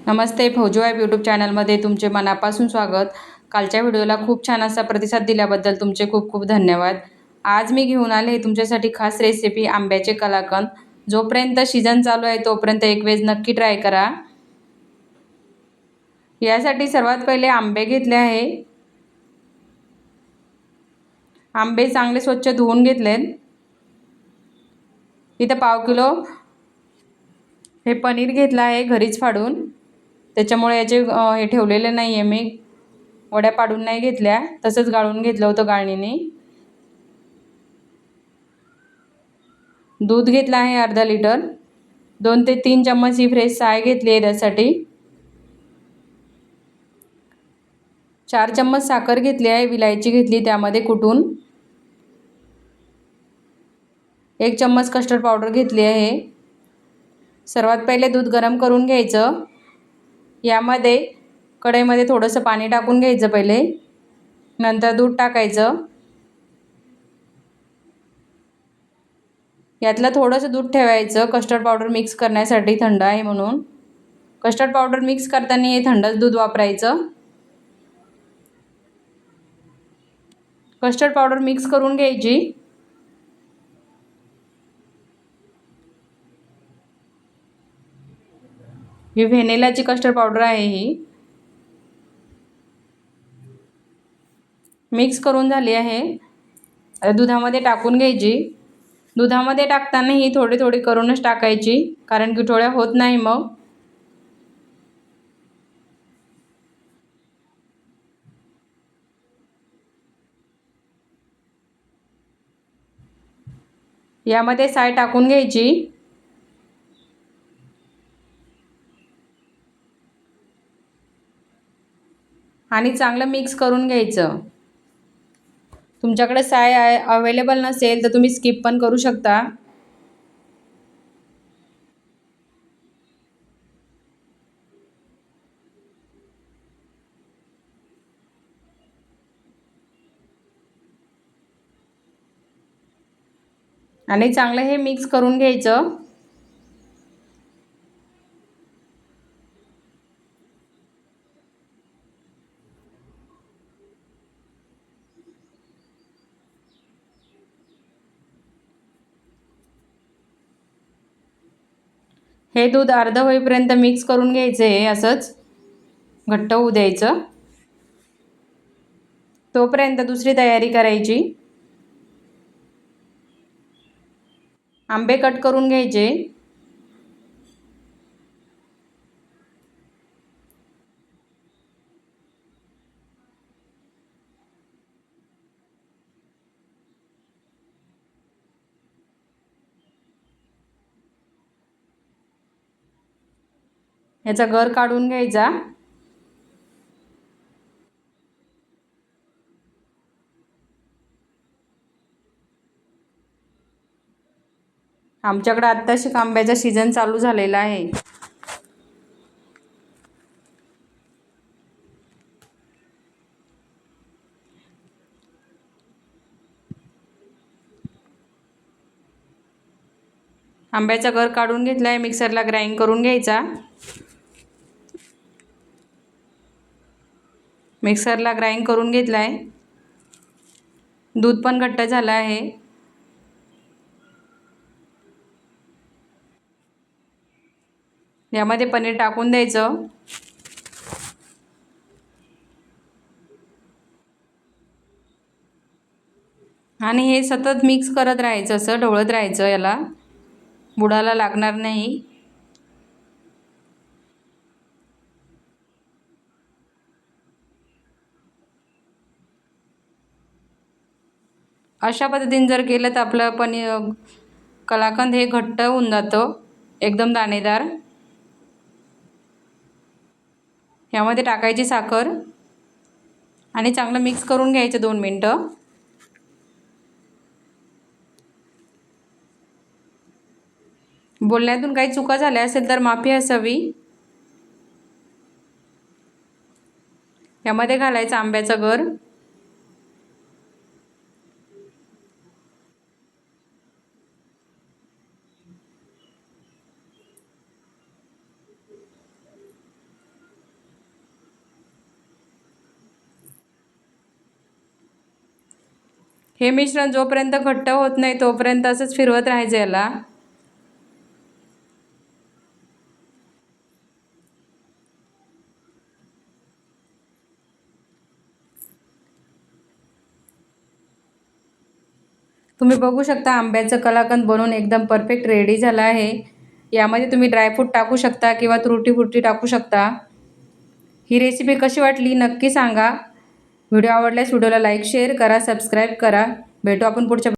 नमस्ते फौजी vibe YouTube चॅनलमध्ये तुमचे मनापासून स्वागत। कालच्या व्हिडिओला खूप छान असा प्रतिसाद दिल्याबद्दल तुमचे खूप खूप धन्यवाद। आज मी घेऊन आले तुमच्यासाठी खास रेसिपी आंब्याचे कलाकंद। जोपर्यंत सीजन चालू आहे तोपर्यंत एक वेळेस नक्की ट्राय करा। यासाठी सर्वात पहिले आंबे घेतले आहे। आंबे चांगले स्वच्छ धुवून घेतलेत। इथे पाव किलो हे पनीर घेतलं आहे घरीच फाडून, त्याच्यामुळे याचे हे ठेवलेले नाही आहे, मी वड्या पाडून नाही घेतल्या, तसंच गाळून घेतलं होतं गाळणीने। दूध घेतलं आहे अर्धा लिटर। 2 ते 3 चम्मच ही फ्रेश साय घेतली आहे त्यासाठी। 4 चम्मच साखर घेतली आहे, विलायची घेतली त्यामध्ये कुटून। 1 चम्मच कस्टर्ड पावडर घेतली आहे। सर्वात पहिले दूध गरम करून घ्यायचं। यामध्ये कढईमध्ये थोडंसं पाणी टाकून घ्यायचं पहिले, नंतर दूध टाकायचं। यातलं थोडंसं दूध ठेवायचं कस्टर्ड पावडर मिक्स करण्यासाठी, थंड आहे म्हणून। कस्टर्ड पावडर मिक्स करताना हे थंडच दूध वापरायचं। कस्टर्ड पावडर मिक्स करून घ्यायची। ही व्हॅनिलाची कस्टर्ड पावडर आहे ही। मिक्स करून झाली आहे। आता दुधामध्ये टाकून घ्यायची। दुधामध्ये टाकताना ही थोडी थोडी करूनच टाकायची, कारण गुठळ्या होत नाही मग। यामध्ये साय टाकून घ्यायची। आणि चांगलं मिक्स करून घ्यायचं। तुमच्याकडे साय अवेलेबल नसेल तर तुम्ही स्किप पण करू शकता। आणि चांगलं हे मिक्स करून घ्यायचं। हे दूध अर्ध होईपर्यंत मिक्स करून घ्यायचं, हे असंच घट्ट होऊ द्यायचं। तोपर्यंत दुसरी तयारी करायची। आंबे कट करून घ्यायचे। याचा गर काढून घ्यायचा। आमच्याकडे आत्ताशी आंब्याचा सीजन चालू झालेला आहे। आंब्याचा गर काढून घेतलाय, मिक्सरला ग्राइंड करून घ्यायचा। मिक्सरला ग्राइंड करून घेतलाय। दूध पण घट्ट झालं आहे। यामध्ये पनीर टाकून द्यायचं। आणि हे सतत मिक्स करत राहायचं, असं ढवळत राहायचं, याला बुडाला लागणार नाही। अशा पद्धतीने जर केलं तर आपलं पनीर कलाकंद हे घट्ट होऊन जातं, एकदम दाणेदार। यामध्ये टाकायची साखर आणि चांगलं मिक्स करून घ्यायचं 2 मिनिटं। बोलण्यातून काही चुका झाल्या असेल तर माफी असावी। यामध्ये घालायचं आंब्याचा गर। हे मिश्रण जोपर्यंत घट्ट होत नाही तोपर्यंत असंच फिरवत राहायचं याला. तुम्ही बघू शकता आंब्याचं कलाकंद बनवून एकदम परफेक्ट रेडी झालं आहे. यामध्ये तुम्ही ड्रायफ्रूट टाकू शकता किंवा तुरटी फुरटी टाकू शकता. ही रेसिपी कशी वाटली नक्की सांगा. व्हिडिओ आवडल्यास व्हिडिओला लाईक शेअर करा, सबस्क्राईब करा. भेटू आपण पुढच्या